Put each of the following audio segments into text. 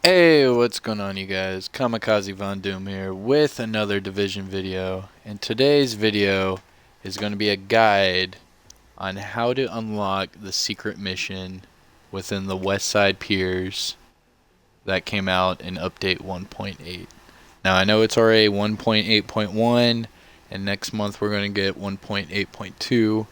Hey, what's going on, you guys? Kamikazevondoom here with another Division video. And today's video is going to be a guide on how to unlock the secret mission within the Westside Piers that came out in update 1.8. Now, I know it's already 1.8.1, and next month we're going to get 1.8.2,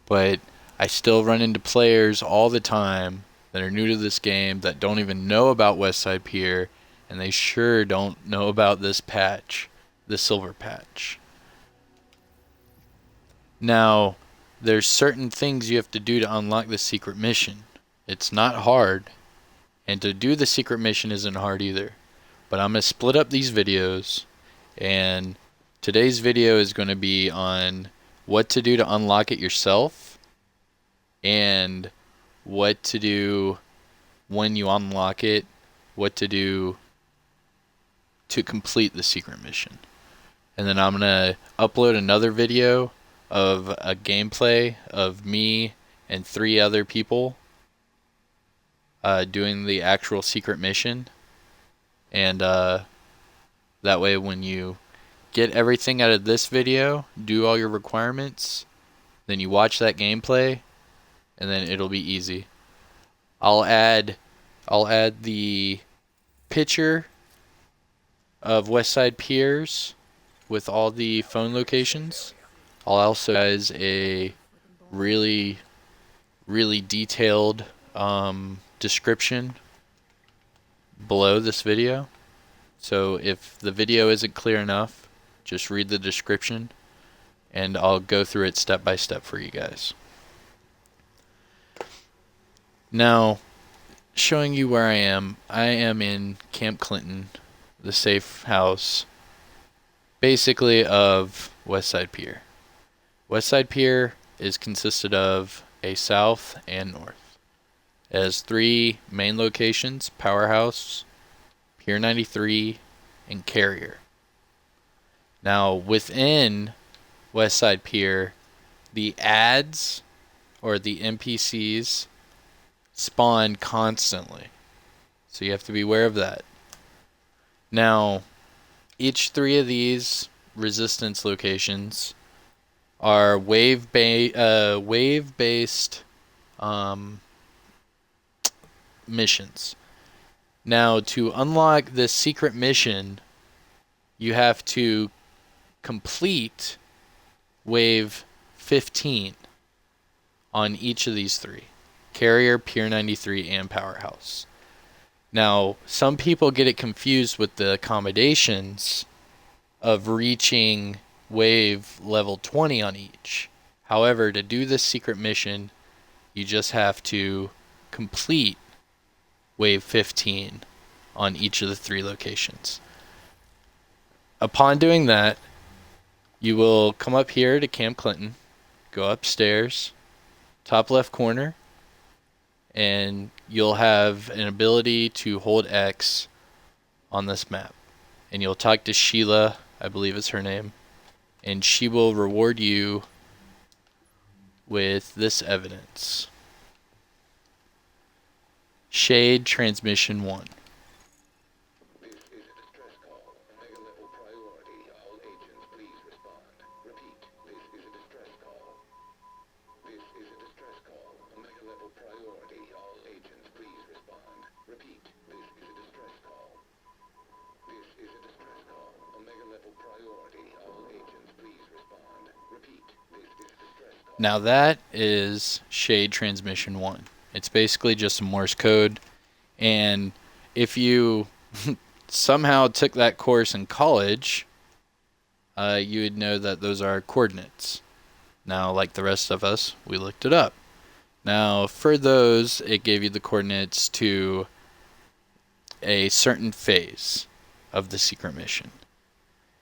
but I still run into players all the time that are new to this game that don't even know about Westside Pier, and they sure don't know about this patch, the silver patch. Now, there's certain things you have to do to unlock the secret mission. It's not hard, and to do the secret mission isn't hard either. But I'm going to split up these videos, and today's video is going to be on what to do to unlock it yourself, and what to do when you unlock it, what to do to complete the secret mission. And then I'm going to upload another video of a gameplay of me and 3 other people doing the actual secret mission. And that way when you get everything out of this video, do all your requirements, then you watch that gameplay, and then it'll be easy. I'll add the picture of Westside Piers with all the phone locations. I'll also guys a really detailed description below this video. So if the video isn't clear enough, just read the description and I'll go through it step by step for you guys. Now, showing you where I am in Camp Clinton, the safe house, basically of Westside Pier. Westside Pier is consisted of a south and north. It has 3 main locations: Powerhouse, Pier 93, and Carrier. Now, within Westside Pier, the ads or the NPCs spawn constantly, so you have to be aware of that. Now, each 3 of these resistance locations are wave-based missions. Now, to unlock this secret mission, you have to complete wave 15 on each of these 3: Carrier, Pier 93, and Powerhouse. Now, some people get it confused with the accommodations of reaching wave level 20 on each. However, to do this secret mission, you just have to complete wave 15 on each of the 3 locations. Upon doing that, you will come up here to Camp Clinton, go upstairs, top left corner, and you'll have an ability to hold X on this map. And you'll talk to Sheila, I believe is her name, and she will reward you with this evidence. Shade Transmission 1. This is a distress call. Omega level priority. All agents, please respond. Repeat, this is a distress call. This is a distress call. Omega level priority. All agents, please respond. Repeat, this is a distress call. This is a distress call. Omega level priority. All agents, please respond. Repeat, this is a distress call. Now that is Shade Transmission 1. It's basically just a Morse code, and if you somehow took that course in college, you would know that those are coordinates. Now, like the rest of us, we looked it up. Now, for those, it gave you the coordinates to a certain phase of the secret mission.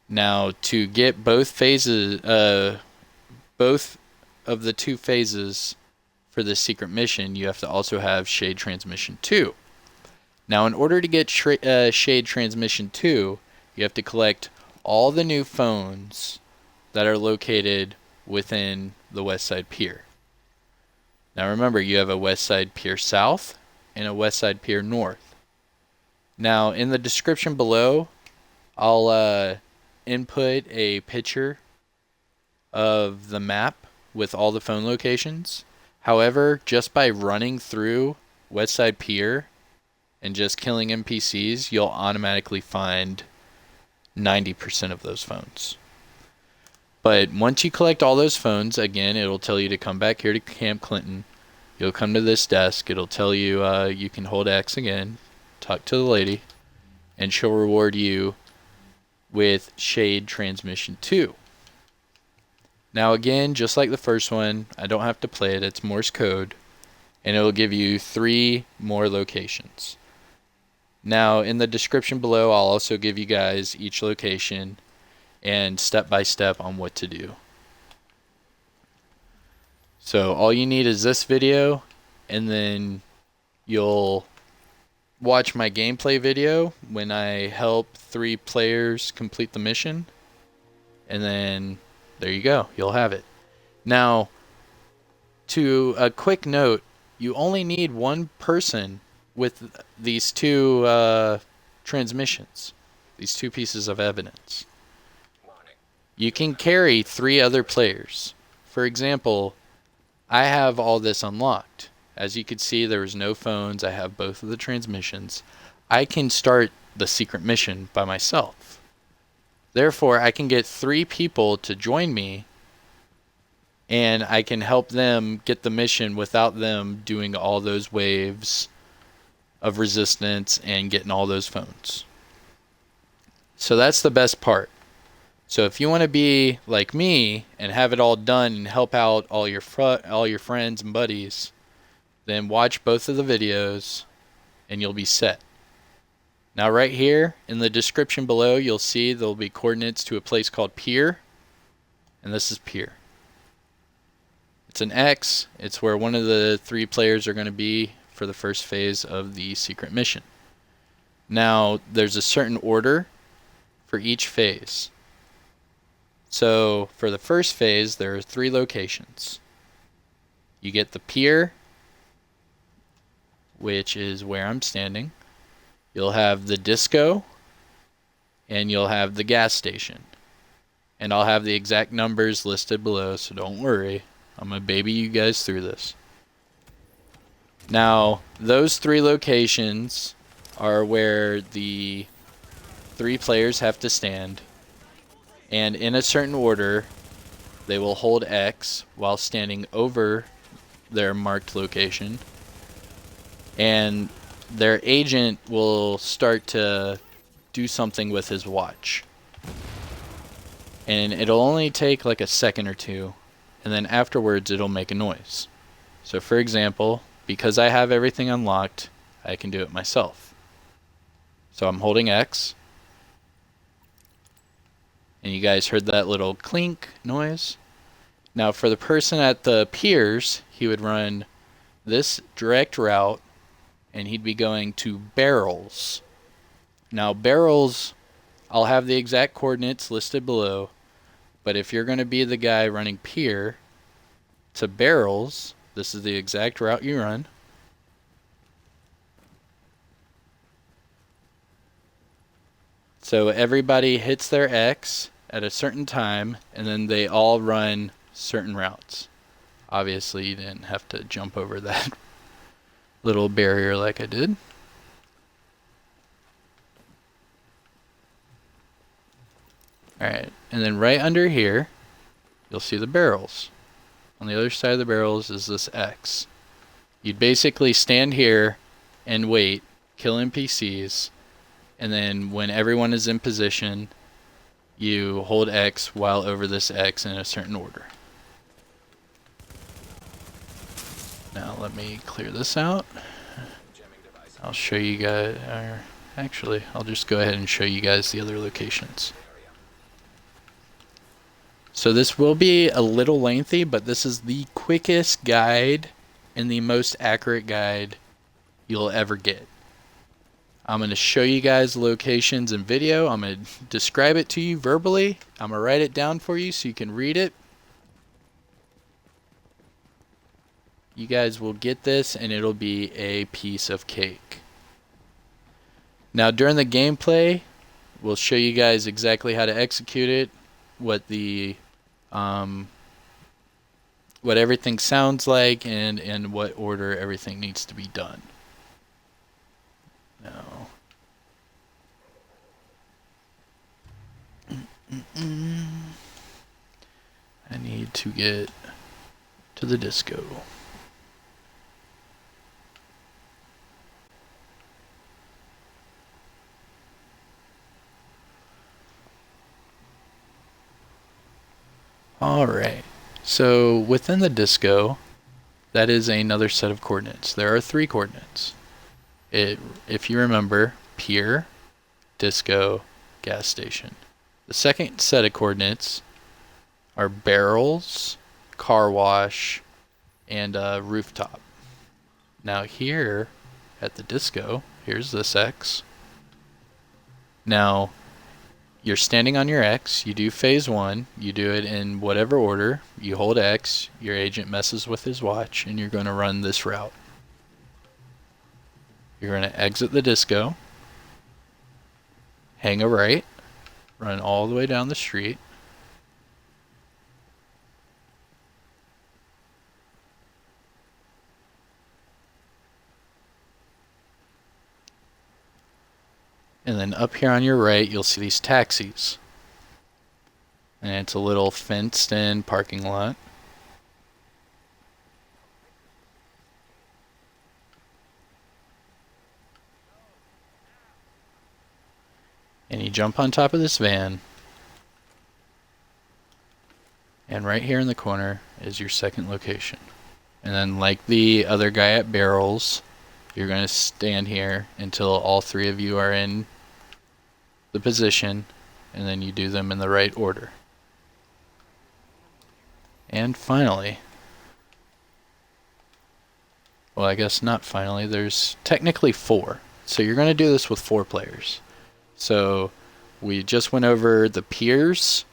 Now, to get both phases, both of the 2 phases for this secret mission, you have to also have Shade Transmission 2. Now, in order to get Shade Transmission 2, you have to collect all the new phones that are located within the Westside Pier. Now remember, you have a Westside Pier South and a Westside Pier North. Now, in the description below, I'll input a picture of the map with all the phone locations. However, just by running through Westside Pier and just killing NPCs, you'll automatically find 90% of those phones. But once you collect all those phones, again, it'll tell you to come back here to Camp Clinton. You'll come to this desk. It'll tell you you can hold X again, talk to the lady, and she'll reward you with Shade Transmission 2. Now again, just like the first one, I don't have to play it. It's Morse code, and it'll give you 3 more locations. Now in the description below, I'll also give you guys each location and step by step on what to do. So all you need is this video, and then you'll watch my gameplay video when I help 3 players complete the mission, and then there you go, you'll have it. Now, to a quick note, you only need 1 person with these 2 transmissions, these 2 pieces of evidence. You can carry 3 other players. For example, I have all this unlocked. As you can see, there was no phones. I have both of the transmissions. I can start the secret mission by myself. Therefore, I can get 3 people to join me, and I can help them get the mission without them doing all those waves of resistance and getting all those phones. So that's the best part. So if you want to be like me and have it all done and help out all your friends and buddies, then watch both of the videos and you'll be set. Now right here in the description below, you'll see there'll be coordinates to a place called Pier, and this is Pier. It's an X. It's where one of the 3 players are going to be for the first phase of the secret mission. Now there's a certain order for each phase. So for the first phase, there are 3 locations. You get the Pier, which is where I'm standing. You'll have the disco, and you'll have the gas station. And I'll have the exact numbers listed below, so don't worry. I'm going to baby you guys through this. Now, those 3 locations are where the 3 players have to stand. And in a certain order, they will hold X while standing over their marked location. And their agent will start to do something with his watch. And it'll only take like a second or 2. And then afterwards, it'll make a noise. So for example, because I have everything unlocked, I can do it myself. So I'm holding X. And you guys heard that little clink noise. Now for the person at the Piers, he would run this direct route, and he'd be going to Barrels. Now Barrels, I'll have the exact coordinates listed below, but if you're going to be the guy running Pier to Barrels, this is the exact route you run. So everybody hits their X at a certain time, and then they all run certain routes. Obviously, you didn't have to jump over that little barrier like I did. Alright, and then right under here, you'll see the barrels. On the other side of the barrels is this X. You'd basically stand here and wait, kill NPCs, and then when everyone is in position, you hold X while over this X in a certain order. Now let me clear this out. I'll show you guys, or actually, I'll just go ahead and show you guys the other locations. So this will be a little lengthy, but this is the quickest guide and the most accurate guide you'll ever get. I'm going to show you guys locations in video. I'm going to describe it to you verbally. I'm going to write it down for you so you can read it. You guys will get this and it'll be a piece of cake. Now during the gameplay, we'll show you guys exactly how to execute it, what the what everything sounds like, and in what order everything needs to be done. Now, I need to get to the disco. Alright, so within the disco, that is another set of coordinates. There are 3 coordinates. If you remember, pier, disco, gas station. The second set of coordinates are barrels, car wash, and rooftop. Now here at the disco, here's this X. Now you're standing on your X, you do phase 1, you do it in whatever order, you hold X, your agent messes with his watch, and you're going to run this route. You're going to exit the disco, hang a right, run all the way down the street, and then up here on your right you'll see these taxis. And it's a little fenced in parking lot. And you jump on top of this van. And right here in the corner is your second location. And then like the other guy at barrels, you're going to stand here until all 3 of you are in the position, and then you do them in the right order. And finally, well, I guess not finally, there's technically 4. So you're going to do this with 4 players. So we just went over the Piers,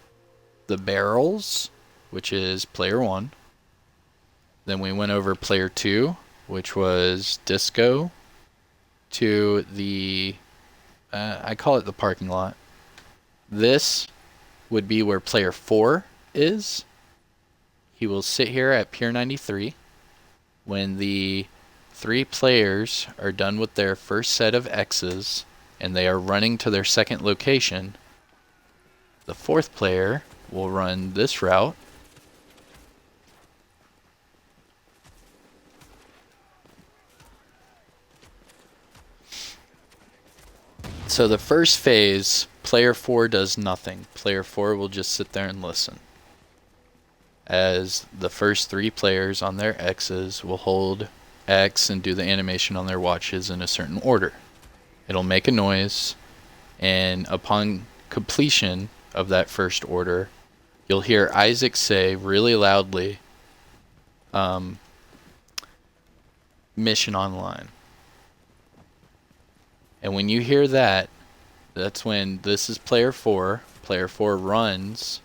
the barrels, which is player 1. Then we went over player 2, which was disco, to the I call it the parking lot. This would be where player 4 is. He will sit here at Pier 93. When the 3 players are done with their first set of X's and they are running to their second location, the 4th player will run this route. So the first phase, player 4 does nothing. Player 4 will just sit there and listen, as the first 3 players on their X's will hold X and do the animation on their watches in a certain order. It'll make a noise, and upon completion of that first order, you'll hear Isaac say really loudly, mission online. And when you hear that, that's when this is player 4. Player 4 runs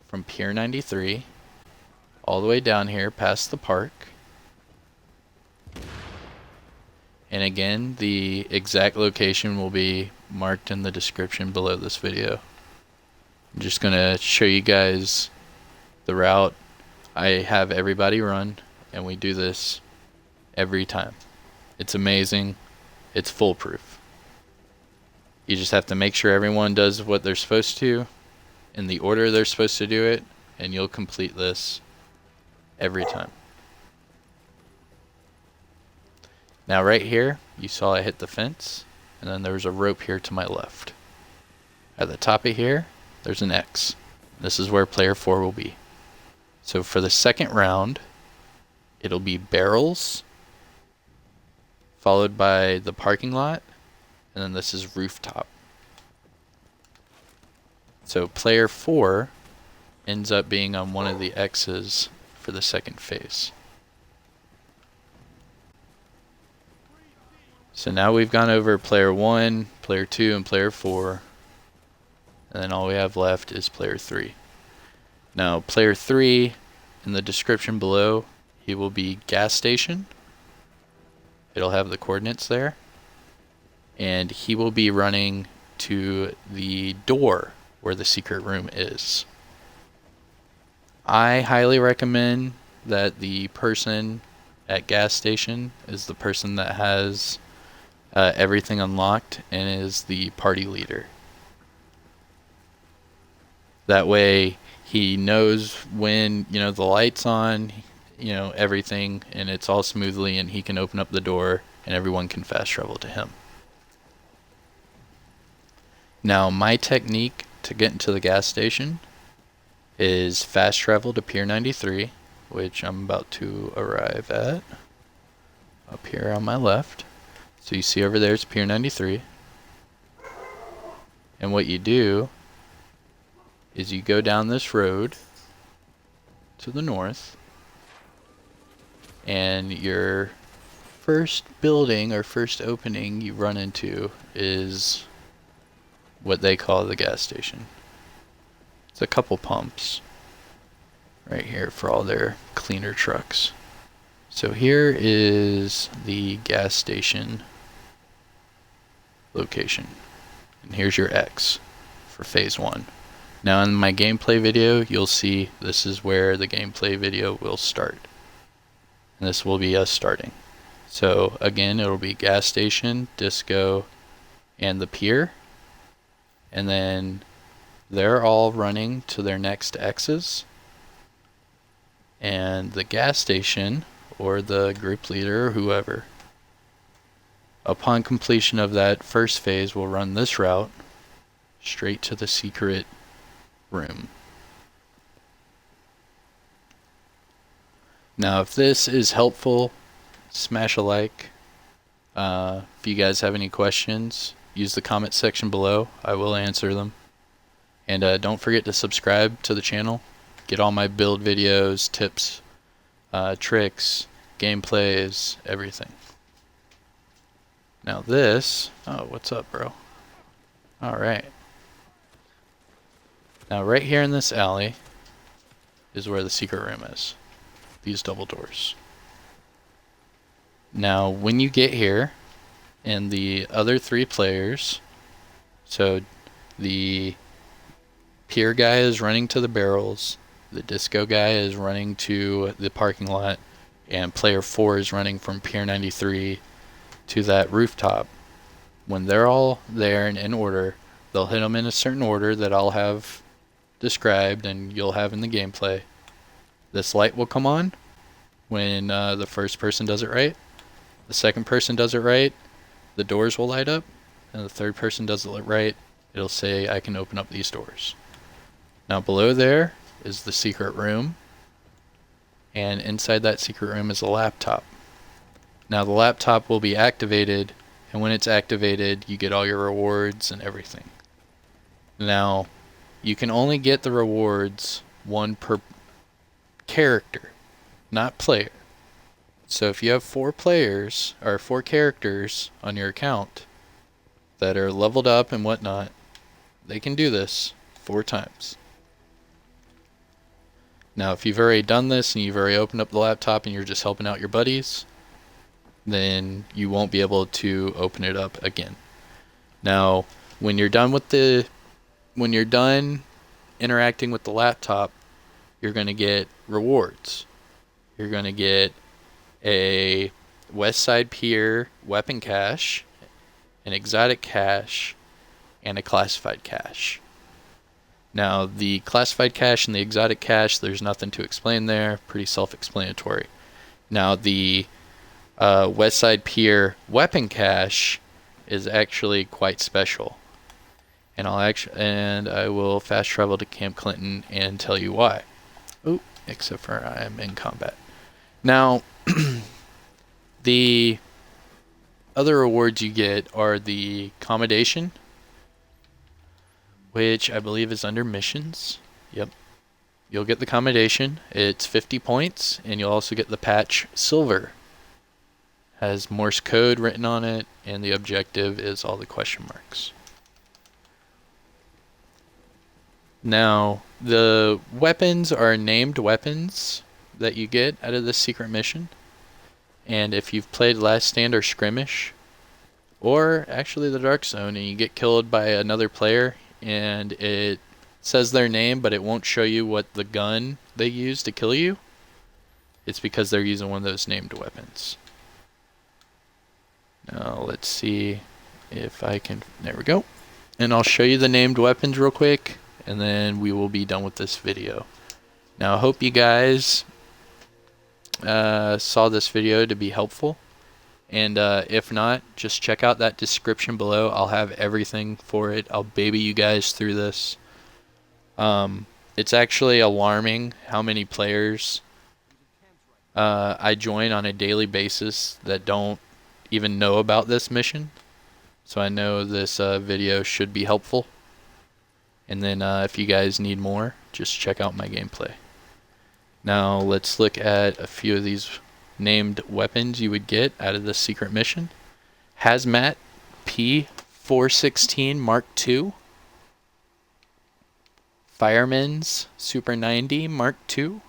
from Pier 93 all the way down here past the park. And again, the exact location will be marked in the description below this video. I'm just going to show you guys the route. I have everybody run, and we do this every time. It's amazing. It's foolproof. You just have to make sure everyone does what they're supposed to in the order they're supposed to do it, and you'll complete this every time. Now right here, you saw I hit the fence, and then there was a rope here to my left. At the top of here, there's an X. This is where player 4 will be. So for the second round, it'll be barrels, followed by the parking lot, and then this is rooftop. So player 4 ends up being on one of the X's for the second phase. So now we've gone over player 1, player 2, and player 4. And then all we have left is player 3. Now player 3, in the description below, he will be gas station. It'll have the coordinates there. and he will be running to the door where the secret room is. I highly recommend that the person at gas station is the person that has everything unlocked and is the party leader. That way he knows when, the light's on, everything, and it's all smoothly, and he can open up the door and everyone can fast travel to him. Now, my technique to get into the gas station is fast travel to Pier 93, which I'm about to arrive at, up here on my left. So you see over there is Pier 93. And what you do is you go down this road to the north, and your first building or first opening you run into is what they call the gas station. It's a couple pumps right here for all their cleaner trucks. So here is the gas station location, and here's your X for phase 1. Now in my gameplay video, you'll see this is where the gameplay video will start. And this will be us starting. So again, it'll be gas station, disco, and the pier. And then they're all running to their next X's. And the gas station, or the group leader, or whoever, upon completion of that first phase, will run this route straight to the secret room. Now, if this is helpful, smash a like. If you guys have any questions, use the comment section below. I will answer them. And don't forget to subscribe to the channel. Get all my build videos, tips, tricks, gameplays, everything. Now this... Oh, what's up, bro? Alright. Now right here in this alley is where the secret room is. These double doors. Now when you get here, and the other 3 players, so the pier guy is running to the barrels, the disco guy is running to the parking lot, and player 4 is running from Pier 93 to that rooftop. When they're all there and in order, they'll hit them in a certain order that I'll have described and you'll have in the gameplay. This light will come on when the first person does it right. The second person does it right, the doors will light up, and the third person does it right, it'll say I can open up these doors. Now below there is the secret room, and inside that secret room is a laptop. Now the laptop will be activated, and when it's activated you get all your rewards and everything. Now you can only get the rewards 1 per character, not player. So if you have 4 players or 4 characters on your account that are leveled up and whatnot, they can do this 4 times. Now if you've already done this and you've already opened up the laptop and you're just helping out your buddies, then you won't be able to open it up again. Now when you're done interacting with the laptop, you're going to get rewards. You're going to get a West Side Pier weapon cache, an exotic cache, and a classified cache. Now the classified cache and the exotic cache, there's nothing to explain there, pretty self-explanatory. Now the West Side Pier weapon cache is actually quite special, and I will fast travel to Camp Clinton and tell you why. Oh, except for I am in combat. Now, the other rewards you get are the accommodation, which I believe is under missions. Yep. You'll get the accommodation. It's 50 points, and you'll also get the patch silver. Has Morse code written on it, and the objective is all the question marks. Now, the weapons are named weapons that you get out of this secret mission. And if you've played Last Stand or Skirmish, or actually the dark zone, and you get killed by another player, and it says their name, but it won't show you what the gun they use to kill you. It's because they're using one of those named weapons. Now let's see if I can. There we go. And I'll show you the named weapons real quick, and then we will be done with this video. Now I hope you guys saw this video to be helpful. And if not, just check out that description below. I'll have everything for it. I'll baby you guys through this. It's actually alarming how many players I join on a daily basis that don't even know about this mission. So I know this video should be helpful. And then if you guys need more, just check out my gameplay. Now let's look at a few of these named weapons you would get out of the secret mission. Hazmat P416 Mark II. Fireman's Super 90 Mark II.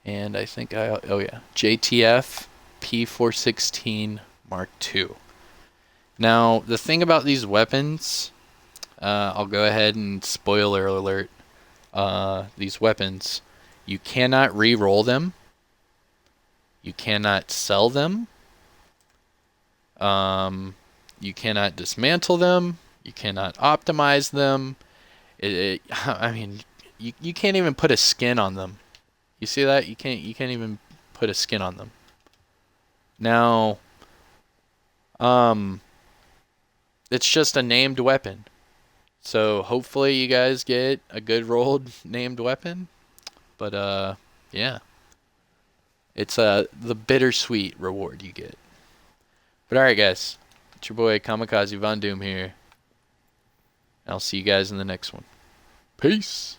And I think JTF P416 Mark II. Now, the thing about these weapons, I'll go ahead and spoiler alert these weapons. You cannot re-roll them. You cannot sell them. You cannot dismantle them. You cannot optimize them. I mean, you can't even put a skin on them. You see that? You can't even put a skin on them. Now, it's just a named weapon. So hopefully you guys get a good rolled named weapon. But yeah. It's the bittersweet reward you get. But alright guys, it's your boy Kamikazevondoom here. I'll see you guys in the next one. Peace.